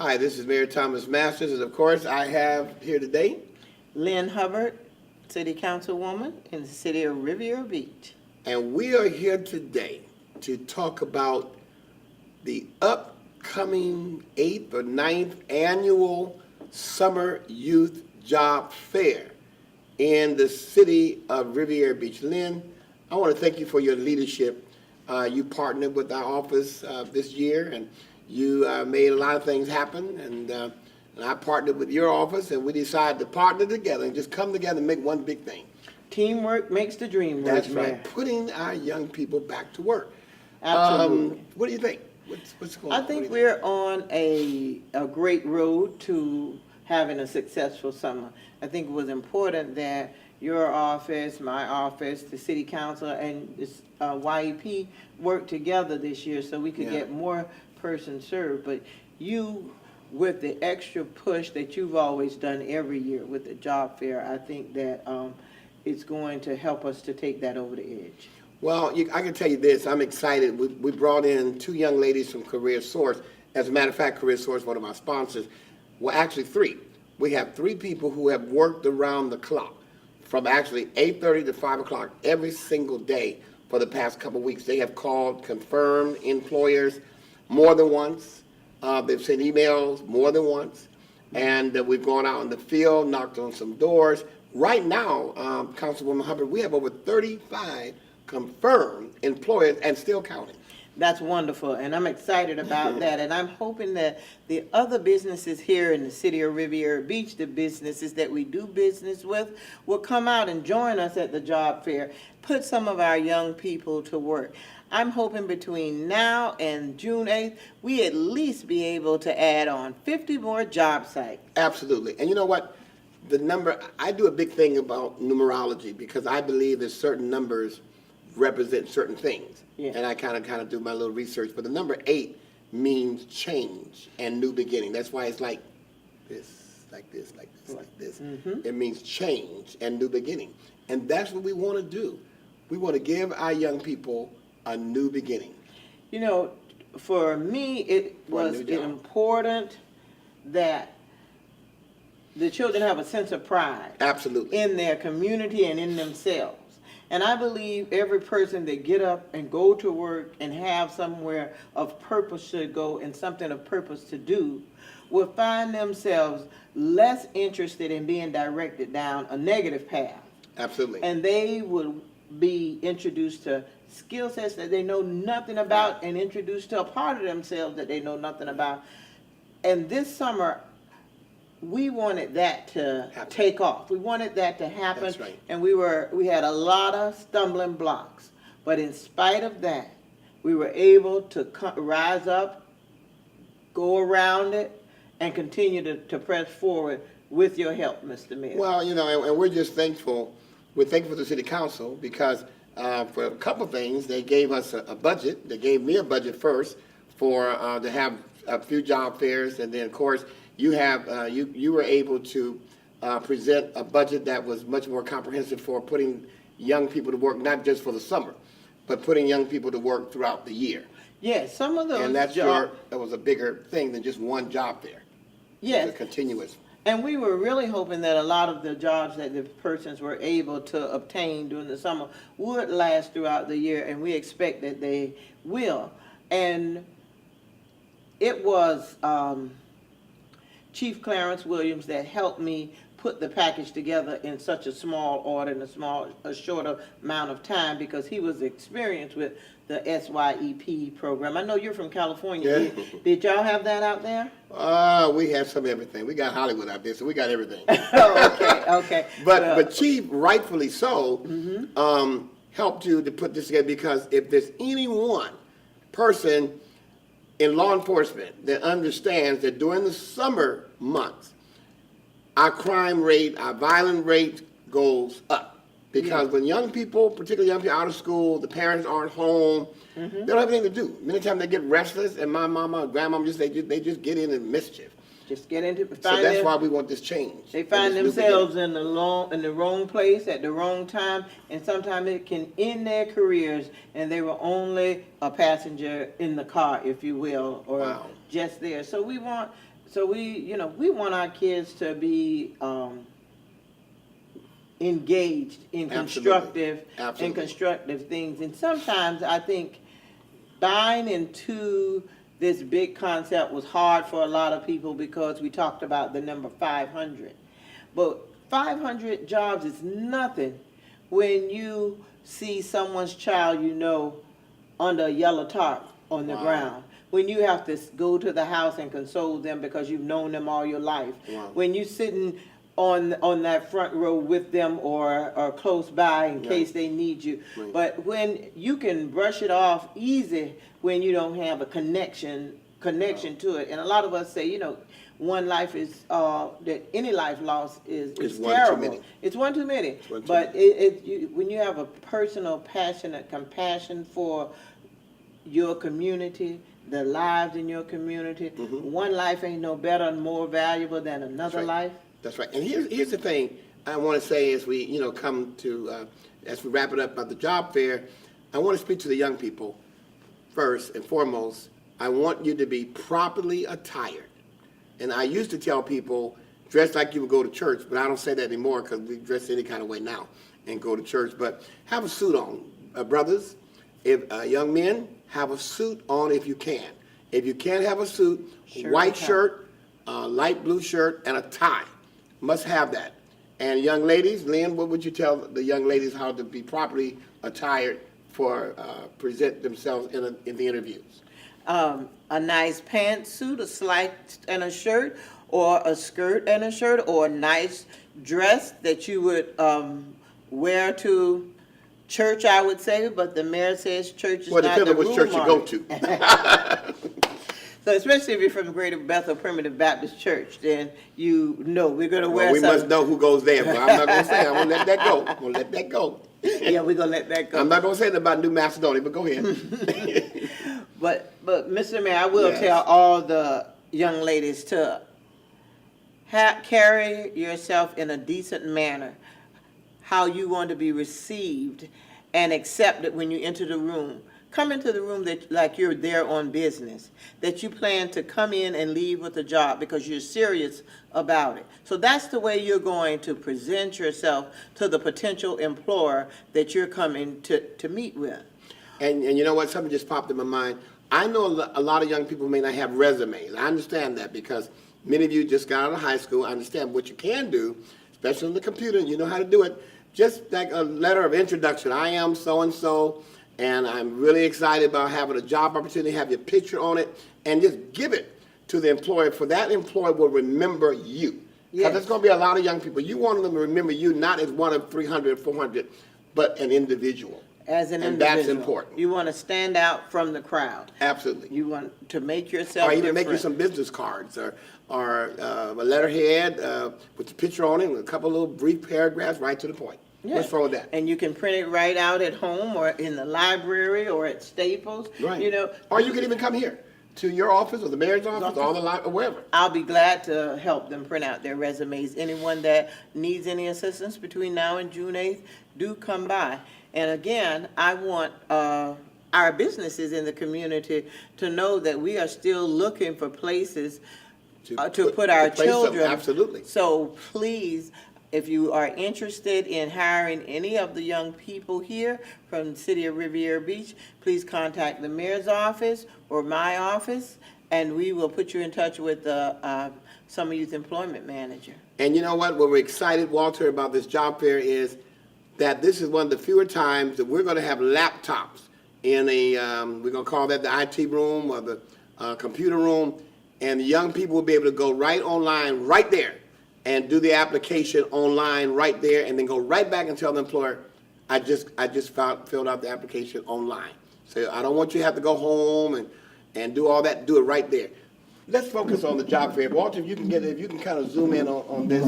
Hi, this is Mayor Thomas Masters, and of course, I have here today Lynne Hubbard, City Councilwoman in the city of Riviera Beach. and we are here today to talk about the upcoming 8th or 9th annual Summer Youth Job Fair in the city of Riviera Beach. Lynne, I want to thank you for your leadership. You partnered with our office this year, and you made a lot of things happen, and I partnered with your office, and we decided to partner together and just come together and make one big thing. Teamwork makes the dream work. That's Mayor. right, putting our young people back to work. Absolutely. What do you think? What's going on? I think we're on a great road to having a successful summer. I think it was important that your office, my office, the city council, and this YEP worked together this year so we could get more persons served. But you, with the extra push that you've always done every year with the job fair, I think that it's going to help us to take that over the edge. Well, I can tell you this, I'm excited. We brought in two young ladies from Career Source. As a matter of fact, Career Source, one of our sponsors, well, actually three. We have three people who have worked around the clock from actually 8:30 to 5 o'clock every single day for the past couple of weeks. They have called, confirmed employers more than once. They've sent emails more than once. And we've gone out in the field, knocked on some doors. Right now, Councilwoman Hubbard, we have over 35 confirmed employers and still counting. That's wonderful, and I'm excited about that. And I'm hoping that the other businesses here in the city of Riviera Beach, the businesses that we do business with, will come out and join us at the job fair, put some of our young people to work. I'm hoping between now and June 8th, we at least be able to add on 50 more job sites. Absolutely. And you know what? The number, I do a big thing about numerology because I believe that certain numbers represent certain things. Yeah. And I kind of do my little research. But the number 8 means change and new beginning. That's why it's like this, like this, like this, like this. Mm-hmm. It means change and new beginning. And that's what we want to do. We want to give our young people a new beginning. You know, for me, it was important that the children have a sense of pride. Absolutely. In their community and in themselves. And I believe every person that get up and go to work and have somewhere of purpose to go and something of purpose to do will find themselves less interested in being directed down a negative path. Absolutely. And they will be introduced to skill sets that they know nothing about and introduced to a part of themselves that they know nothing about. And this summer, we wanted that to take off. We wanted that to happen. That's right. And we had a lot of stumbling blocks. But in spite of that, we were able to rise up, go around it, and continue to press forward with your help, Mr. Mayor. Well, you know, and we're just thankful. We're thankful to the City Council because for a couple of things, they gave us a budget. They gave me a budget first for to have a few job fairs, and then of course you have you were able to present a budget that was much more comprehensive for putting young people to work, not just for the summer, but putting young people to work throughout the year. Yes, some of those and that was a bigger thing than just one job fair. Yes, it's a continuous. And we were really hoping that a lot of the jobs that the persons were able to obtain during the summer would last throughout the year, and we expect that they will. And it was Chief Clarence Williams that helped me put the package together in such a small order in a shorter amount of time because he was experienced with the SYEP program. I know you're from California. Yeah. Did y'all have that out there? We have some everything. We got Hollywood out there, so we got everything. Oh, okay. But Chief, rightfully so, helped you to put this together because if there's any one person in law enforcement that understands that during the summer months, our crime rate, our violent rate goes up. Because when young people, particularly young people out of school, the parents aren't home, they don't have anything to do. Many times they get restless, and my mama and grandmama they just get into mischief. Just get into So that's why we want this change. They find themselves in the wrong place at the wrong time, and sometimes it can end their careers, and they were only a passenger in the car, if you will, or just there. So we want So we want our kids to be engaged in constructive things. And sometimes I think buying into this big concept was hard for a lot of people because we talked about the number 500. But 500 jobs is nothing when you see someone's child under a yellow tarp on the ground. When you have to go to the house and console them because you've known them all your life. Wow. When you're sitting on that front row with them or close by in case they need you. Right. But when you can brush it off easy when you don't have a connection to it. And a lot of us say, one life is that any life lost is one terrible. too many. It's one too many. One too But many. when you have a personal, passionate compassion for your community, the lives in your community, one life ain't no better and more valuable than another That's right. life. That's right. And here's the thing I want to say as we, come to, as we wrap it up about the job fair, I want to speak to the young people first and foremost. I want you to be properly attired. And I used to tell people, dress like you would go to church, but I don't say that anymore because we dress any kind of way now and go to church. But have a suit on. Brothers, if young men, have a suit on if you can. If you can't have a suit, white shirt, light blue shirt, and a tie. Must have that. And young ladies, Lynn, what would you tell the young ladies how to be properly attired for present themselves in the interviews? A nice pantsuit, a slacks and a shirt, or a skirt and a shirt, or a nice dress that you would wear to church, I would say, but the mayor says church is not the Well, depends on which church you go to. So especially if you're from the Greater Bethel Primitive Baptist Church, then we're going to wear We something. must know who goes there, but I'm not going to say. I'm going to let that go. I'm going to let that go. Yeah, we're going to let that go. I'm not going to say that about New Macedonia, but go ahead. But Mr. Mayor, I will Yes. tell all the young ladies to carry yourself in a decent manner, how you want to be received and accepted when you enter the room. Come into the room like you're there on business, that you plan to come in and leave with a job because you're serious about it. So that's the way you're going to present yourself to the potential employer that you're coming to meet with. And you know what? Something just popped in my mind. I know a lot of young people may not have resumes. I understand that because many of you just got out of high school. I understand what you can do, especially on the computer, and you know how to do it. Just like a letter of introduction. I am so-and-so, and I'm really excited about having a job opportunity, have your picture on it, and just give it to the employer, for that employer will remember you. Because Yes. there's going to be a lot of young people. You want them to remember you not as one of 300 or 400, but an individual. As an And individual. that's important. You want to stand out from the crowd. Absolutely. You want to make yourself Or even different. make you some business cards or a letterhead with the picture on it and a couple little brief paragraphs right to the point. Yeah. What's wrong with that? And you can print it right out at home or in the library or at Staples. Right. Or you can even come here to your office or the mayor's office or or wherever. I'll be glad to help them print out their resumes. Anyone that needs any assistance between now and June 8th, do come by. And again, I want our businesses in the community to know that we are still looking for places to put our to place them, children. absolutely. So please, if you are interested in hiring any of the young people here from the city of Riviera Beach, please contact the mayor's office or my office, and we will put you in touch with the Summer Youth Employment Manager. And you know what? What we're excited, Walter, about this job fair is that this is one of the fewer times that we're going to have laptops in a, we're going to call that the IT room or the computer room, and the young people will be able to go right online, right there, and do the application online right there, and then go right back and tell the employer, I just filled out the application online. So I don't want you to have to go home and do all that, do it right there. Let's focus on the job fair. Walter, if you can kind of zoom in on this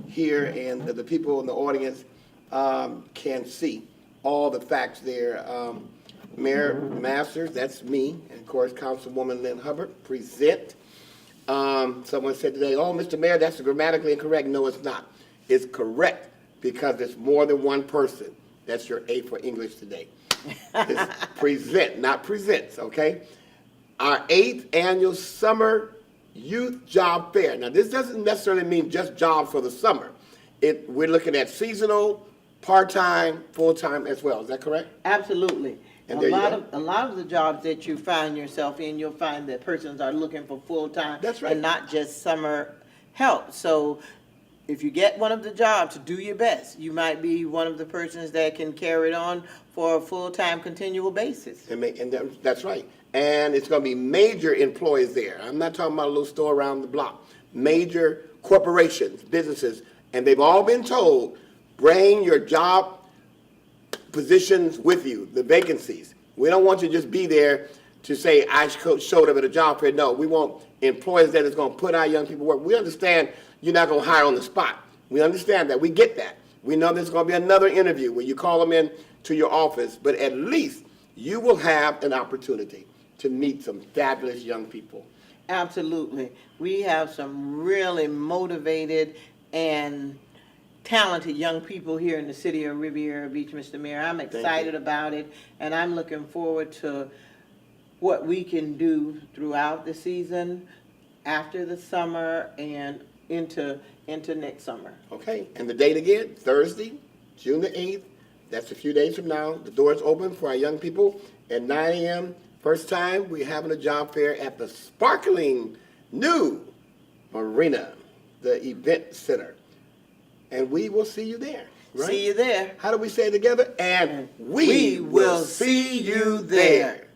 here, and the people in the audience can see all the facts there. Mayor Masters, that's me, and of course Councilwoman Lynne Hubbard, present. Someone said today, oh, Mr. Mayor, that's grammatically incorrect. No, it's not. It's correct because there's more than one person. That's your A for English today. It's present, not presents, okay? Our 8th annual Summer youth job fair. Now, this doesn't necessarily mean just jobs for the summer. We're looking at seasonal, part-time, full-time as well. Is that correct? Absolutely. And A there you lot go. of, a lot of the jobs that you find yourself in, you'll find that persons are looking for full-time. That's right. And not just summer help. So if you get one of the jobs, do your best. You might be one of the persons that can carry it on for a full-time continual basis. That's right. And it's going to be major employers there. I'm not talking about a little store around the block. Major corporations, businesses, and they've all been told, bring your job positions with you, the vacancies. We don't want you to just be there to say, I showed up at a job fair. No, we want employers that is going to put our young people to work. We understand you're not going to hire on the spot. We understand that. We get that. We know there's going to be another interview where you call them in to your office, but at least you will have an opportunity to meet some fabulous young people. Absolutely. We have some really motivated and talented young people here in the city of Riviera Beach, Mr. Mayor. I'm excited about it, and I'm looking forward to what we can do throughout the season, after the summer, and into next summer. Okay, and the date again, Thursday, June the 8th. That's a few days from now. The doors open for our young people at 9 a.m. First time we're having a job fair at the sparkling new Marina, the event center. And we will see you there, right? See you there. How do we say it together? And we will see you there.